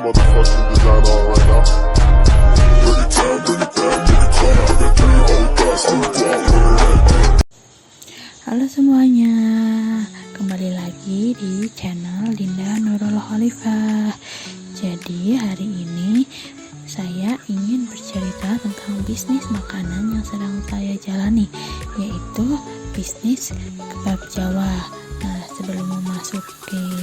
motherfucking designer on right now. Bring it down, bring it down, bring it down. I got 3 old thoughts, I'm down. Halo semuanya, kembali lagi di channel Dinda Nurul Khalifah. Jadi hari ini saya ingin bercerita tentang bisnis makanan yang sedang saya jalani, yaitu bisnis kebab Jawa. Nah, sebelum memasuki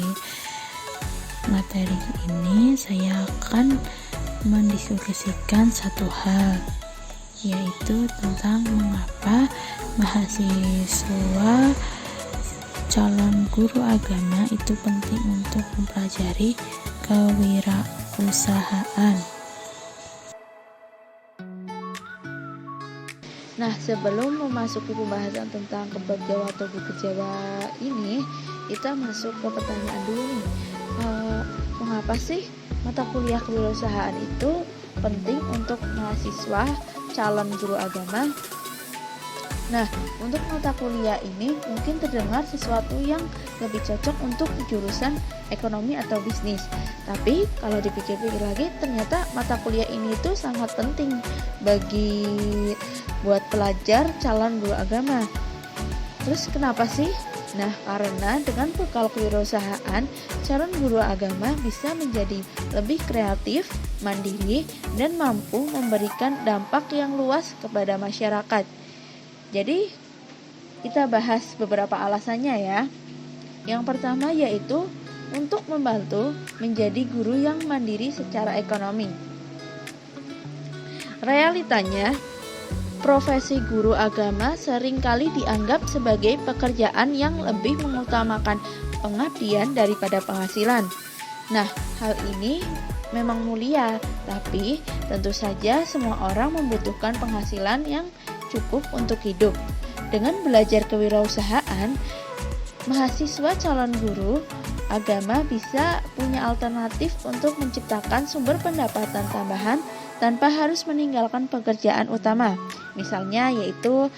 materi ini, saya akan mendiskusikan satu hal, yaitu tentang mengapa mahasiswa calon guru agama itu penting untuk mempelajari kewirausahaan. Nah, sebelum memasuki pembahasan tentang kebab Jawa atau bubur Jawa ini, kita masuk ke pertanyaan dulu nih. Mengapa sih mata kuliah kewirausahaan itu penting untuk mahasiswa calon guru agama? Nah, untuk mata kuliah ini mungkin terdengar sesuatu yang lebih cocok untuk jurusan ekonomi atau bisnis. Tapi kalau dipikir-pikir lagi, ternyata mata kuliah ini tuh sangat penting buat pelajar calon guru agama. Terus kenapa sih? Nah, karena dengan bekal kewirausahaan, calon guru agama bisa menjadi lebih kreatif, mandiri, dan mampu memberikan dampak yang luas kepada masyarakat. Jadi, kita bahas beberapa alasannya ya. Yang pertama yaitu untuk membantu menjadi guru yang mandiri secara ekonomi. Realitanya, profesi guru agama seringkali dianggap sebagai pekerjaan yang lebih mengutamakan pengabdian daripada penghasilan. Nah, hal ini memang mulia, tapi tentu saja semua orang membutuhkan penghasilan yang cukup untuk hidup. Dengan belajar kewirausahaan, mahasiswa calon guru agama bisa punya alternatif untuk menciptakan sumber pendapatan tambahan tanpa harus meninggalkan pekerjaan utama. Misalnya yaitu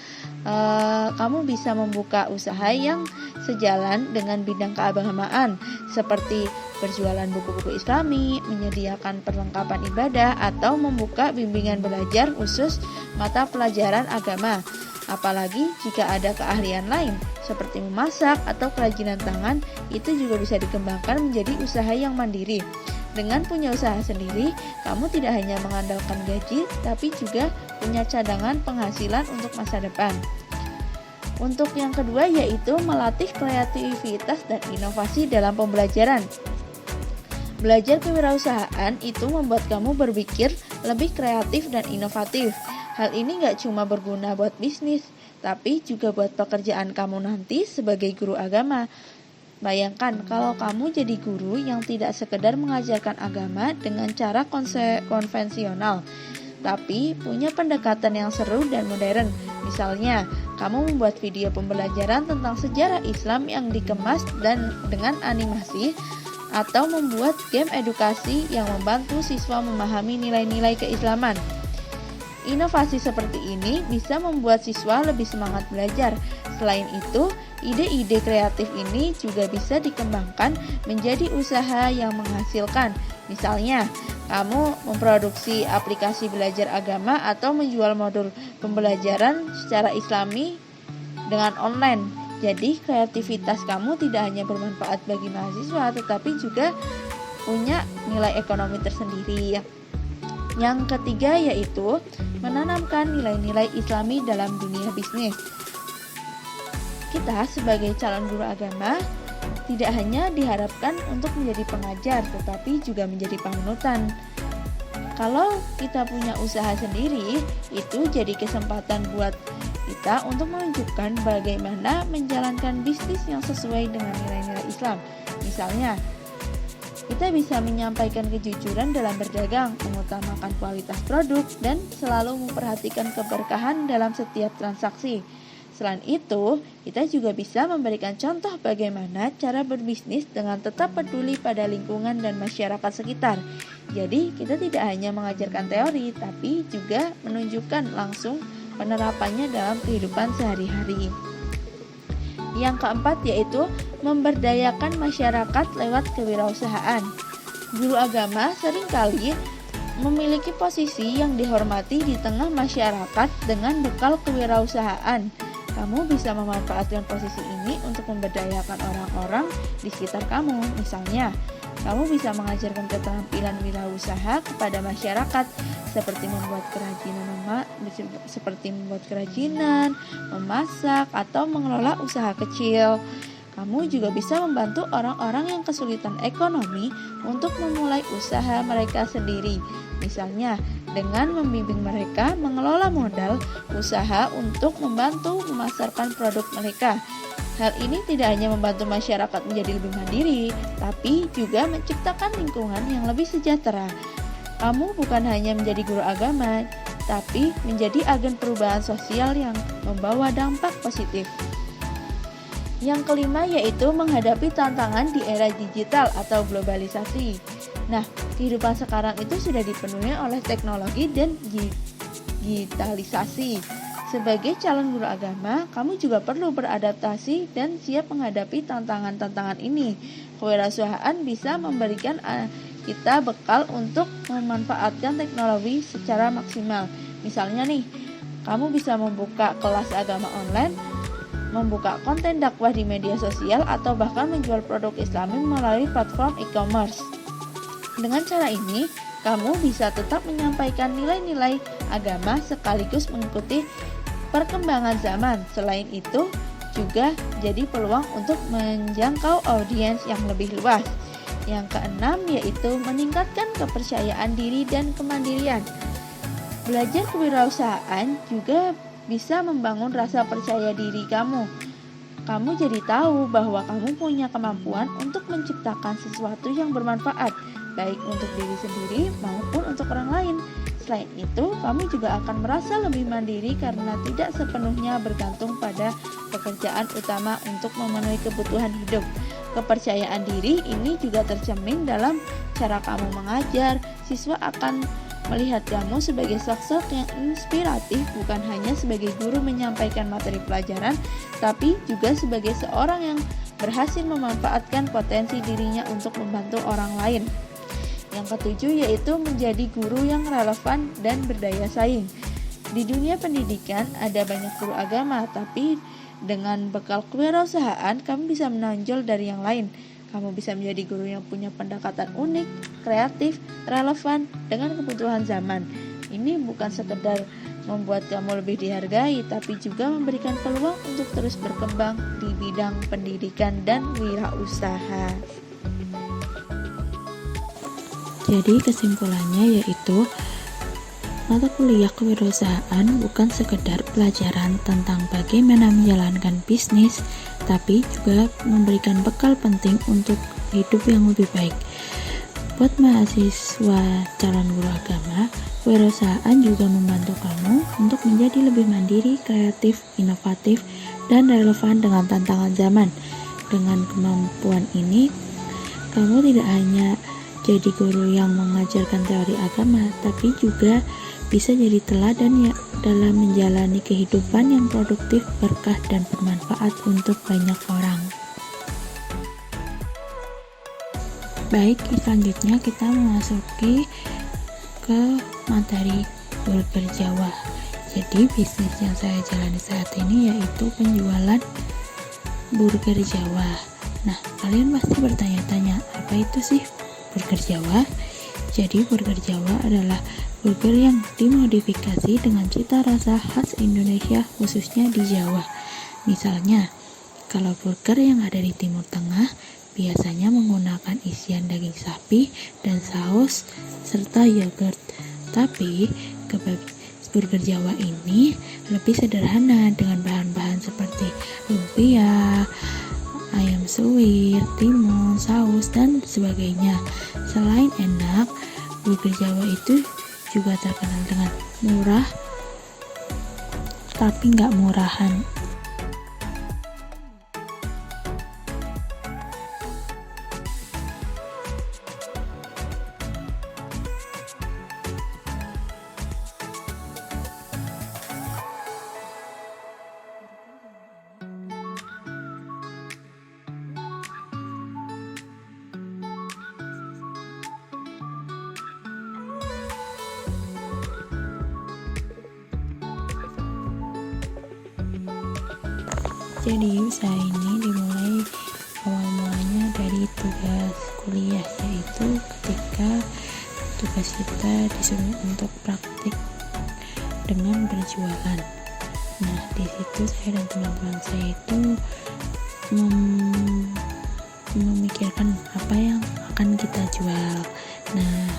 kamu bisa membuka usaha yang sejalan dengan bidang keagamaan, seperti berjualan buku-buku Islami, menyediakan perlengkapan ibadah, atau membuka bimbingan belajar khusus mata pelajaran agama. Apalagi jika ada keahlian lain seperti memasak atau kerajinan tangan, itu juga bisa dikembangkan menjadi usaha yang mandiri. Dengan punya usaha sendiri, kamu tidak hanya mengandalkan gaji, tapi juga punya cadangan penghasilan untuk masa depan. Untuk yang kedua yaitu melatih kreativitas dan inovasi dalam pembelajaran. Belajar kewirausahaan itu membuat kamu berpikir lebih kreatif dan inovatif. Hal ini gak cuma berguna buat bisnis, tapi juga buat pekerjaan kamu nanti sebagai guru agama. Bayangkan kalau kamu jadi guru yang tidak sekedar mengajarkan agama dengan cara konvensional, tapi punya pendekatan yang seru dan modern. Misalnya, kamu membuat video pembelajaran tentang sejarah Islam yang dikemas dan dengan animasi, atau membuat game edukasi yang membantu siswa memahami nilai-nilai keislaman. Inovasi seperti ini bisa membuat siswa lebih semangat belajar. Selain itu, ide-ide kreatif ini juga bisa dikembangkan menjadi usaha yang menghasilkan. Misalnya, kamu memproduksi aplikasi belajar agama atau menjual modul pembelajaran secara Islami dengan online. Jadi, kreativitas kamu tidak hanya bermanfaat bagi mahasiswa, tetapi juga punya nilai ekonomi tersendiri. Yang ketiga yaitu menanamkan nilai-nilai Islami dalam dunia bisnis. Kita sebagai calon guru agama tidak hanya diharapkan untuk menjadi pengajar, tetapi juga menjadi panutan. Kalau kita punya usaha sendiri, itu jadi kesempatan buat kita untuk menunjukkan bagaimana menjalankan bisnis yang sesuai dengan nilai-nilai Islam. Misalnya, kita bisa menyampaikan kejujuran dalam berdagang, mengutamakan kualitas produk, dan selalu memperhatikan keberkahan dalam setiap transaksi. Selain itu, kita juga bisa memberikan contoh bagaimana cara berbisnis dengan tetap peduli pada lingkungan dan masyarakat sekitar. Jadi, kita tidak hanya mengajarkan teori, tapi juga menunjukkan langsung penerapannya dalam kehidupan sehari-hari. Yang keempat yaitu memberdayakan masyarakat lewat kewirausahaan. Guru agama seringkali memiliki posisi yang dihormati di tengah masyarakat dengan bekal kewirausahaan. Kamu bisa memanfaatkan posisi ini untuk memberdayakan orang-orang di sekitar kamu. Misalnya, kamu bisa mengajarkan keterampilan wirausaha kepada masyarakat seperti membuat kerajinan, memasak, atau mengelola usaha kecil. Kamu juga bisa membantu orang-orang yang kesulitan ekonomi untuk memulai usaha mereka sendiri. Misalnya, dengan membimbing mereka mengelola modal usaha untuk membantu memasarkan produk mereka. Hal ini tidak hanya membantu masyarakat menjadi lebih mandiri, tapi juga menciptakan lingkungan yang lebih sejahtera. Kamu bukan hanya menjadi guru agama, tapi menjadi agen perubahan sosial yang membawa dampak positif. Yang kelima yaitu menghadapi tantangan di era digital atau globalisasi. Nah, kehidupan sekarang itu sudah dipenuhi oleh teknologi dan digitalisasi. Sebagai calon guru agama, kamu juga perlu beradaptasi dan siap menghadapi tantangan-tantangan ini. Kewirausahaan bisa memberikan kita bekal untuk memanfaatkan teknologi secara maksimal. Misalnya nih, kamu bisa membuka kelas agama online, membuka konten dakwah di media sosial, atau bahkan menjual produk Islami melalui platform e-commerce. Dengan cara ini, kamu bisa tetap menyampaikan nilai-nilai agama sekaligus mengikuti perkembangan zaman. Selain itu, juga jadi peluang untuk menjangkau audiens yang lebih luas. Yang keenam yaitu meningkatkan kepercayaan diri dan kemandirian. Belajar kewirausahaan juga bisa membangun rasa percaya diri kamu. Kamu jadi tahu bahwa kamu punya kemampuan untuk menciptakan sesuatu yang bermanfaat, baik untuk diri sendiri maupun untuk orang lain. Selain itu, kamu juga akan merasa lebih mandiri karena tidak sepenuhnya bergantung pada pekerjaan utama untuk memenuhi kebutuhan hidup. Kepercayaan diri ini juga tercermin dalam cara kamu mengajar. Siswa akan melihat kamu sebagai sosok yang inspiratif, bukan hanya sebagai guru menyampaikan materi pelajaran, tapi juga sebagai seorang yang berhasil memanfaatkan potensi dirinya untuk membantu orang lain. Yang ketujuh yaitu menjadi guru yang relevan dan berdaya saing. Di dunia pendidikan ada banyak guru agama, tapi dengan bekal kewirausahaan kamu bisa menonjol dari yang lain. Kamu bisa menjadi guru yang punya pendekatan unik, kreatif, relevan dengan kebutuhan zaman. Ini bukan sekedar membuat kamu lebih dihargai, tapi juga memberikan peluang untuk terus berkembang di bidang pendidikan dan wirausaha. Jadi kesimpulannya yaitu mata kuliah kewirausahaan bukan sekedar pelajaran tentang bagaimana menjalankan bisnis, tapi juga memberikan bekal penting untuk hidup yang lebih baik. Buat mahasiswa calon guru agama, kewirausahaan juga membantu kamu untuk menjadi lebih mandiri, kreatif, inovatif, dan relevan dengan tantangan zaman. Dengan kemampuan ini, kamu tidak hanya jadi guru yang mengajarkan teori agama, tapi juga bisa jadi teladan ya dalam menjalani kehidupan yang produktif, berkah, dan bermanfaat untuk banyak orang. Baik, selanjutnya kita memasuki ke materi burger Jawa. Jadi bisnis yang saya jalani saat ini yaitu penjualan burger Jawa. Nah, kalian pasti bertanya-tanya, apa itu sih burger Jawa? Jadi burger Jawa adalah burger yang dimodifikasi dengan cita rasa khas Indonesia, khususnya di Jawa. Misalnya, kalau burger yang ada di Timur Tengah biasanya menggunakan isian daging sapi dan saus serta yogurt. Tapi burger Jawa ini lebih sederhana dengan bahan-bahan seperti lumpia, ayam suwir, timun, saus, dan sebagainya. Selain enak, burger Jawa itu juga terkenal dengan murah, tapi nggak murahan. Jadi usaha ini dimulai awal mulanya dari tugas kuliah, yaitu ketika tugas kita disuruh untuk praktik dengan berjualan. Nah, di situ saya dan teman-teman saya itu memikirkan apa yang akan kita jual. Nah,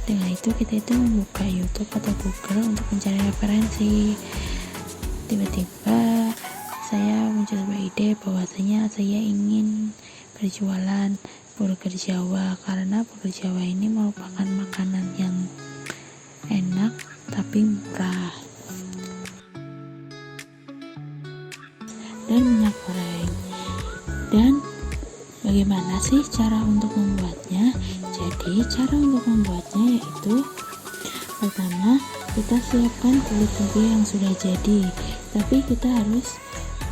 dengan itu kita itu membuka YouTube atau Google untuk mencari referensi. Tiba-tiba saya muncul sebuah ide bahwasanya saya ingin berjualan burger Jawa, karena burger Jawa ini merupakan makanan yang enak tapi murah dan minyak goreng. Dan bagaimana sih cara untuk membuatnya? Jadi cara untuk membuatnya yaitu pertama, kita siapkan kulit lumpia yang sudah jadi, tapi kita harus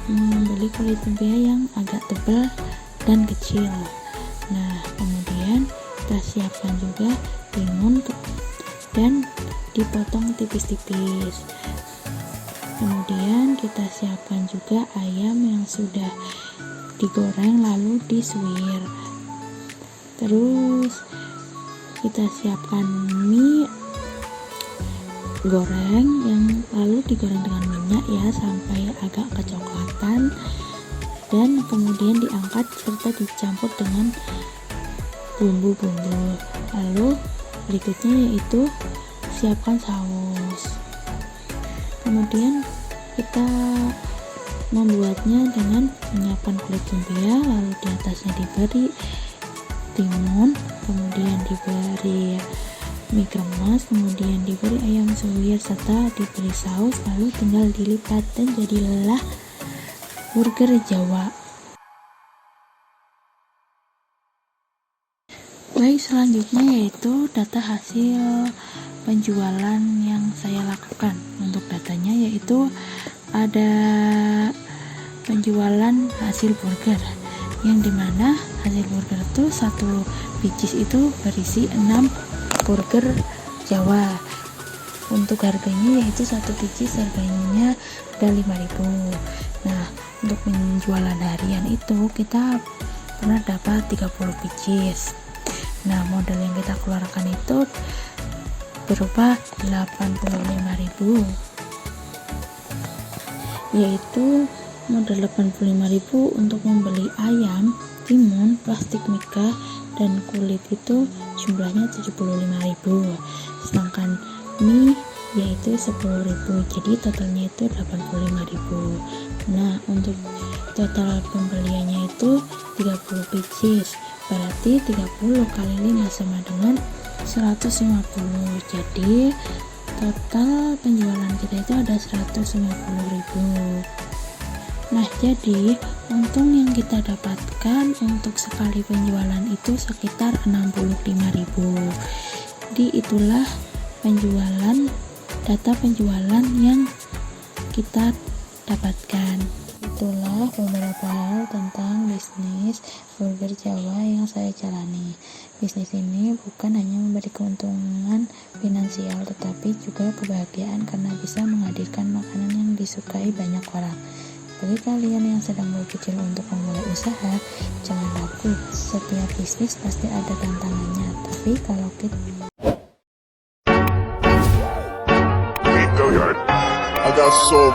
membeli kulit lumpia yang agak tebal dan kecil. Nah, kemudian kita siapkan juga timun dan dipotong tipis-tipis. Kemudian kita siapkan juga ayam yang sudah digoreng lalu disuir. Terus kita siapkan mie goreng yang lalu digoreng dengan minyak ya sampai agak kecoklatan, dan kemudian diangkat serta dicampur dengan bumbu-bumbu. Lalu berikutnya yaitu siapkan saus. Kemudian kita membuatnya dengan menyiapkan kulit lumpia, lalu di atasnya diberi timun, kemudian diberi mie kremes, kemudian diberi ayam suwir serta diberi saus, lalu tinggal dilipat dan jadilah burger Jawa. Baik, selanjutnya yaitu data hasil penjualan yang saya lakukan. Untuk datanya yaitu ada penjualan hasil burger, yang dimana hasil burger itu satu biji itu berisi 6 burger Jawa. Untuk harganya yaitu satu biji harganya ada 5.000. Nah, untuk penjualan harian itu kita pernah dapat 30 biji. Nah, modal yang kita keluarkan itu berupa 85.000, yaitu modal 85.000 untuk membeli ayam, timun, plastik mika, dan kulit itu jumlahnya 75.000, sedangkan mie yaitu 10.000, jadi totalnya itu 85.000. Nah, untuk total pembeliannya itu 30 biji, berarti 30 kali 5 sama dengan 150, jadi total penjualan kita itu ada 150.000. Nah, jadi untung yang kita dapatkan untuk sekali penjualan itu sekitar 65.000. Jadi itulah data penjualan yang kita dapatkan. Itulah beberapa hal tentang bisnis burger Jawa yang saya jalani. Bisnis ini bukan hanya memberi keuntungan finansial, tetapi juga kebahagiaan karena bisa menghadirkan makanan yang disukai banyak orang. Bagi kalian yang sedang berpikir untuk memulai usaha, jangan ragu, setiap bisnis pasti ada tantangannya. Tapi kalau kita I got so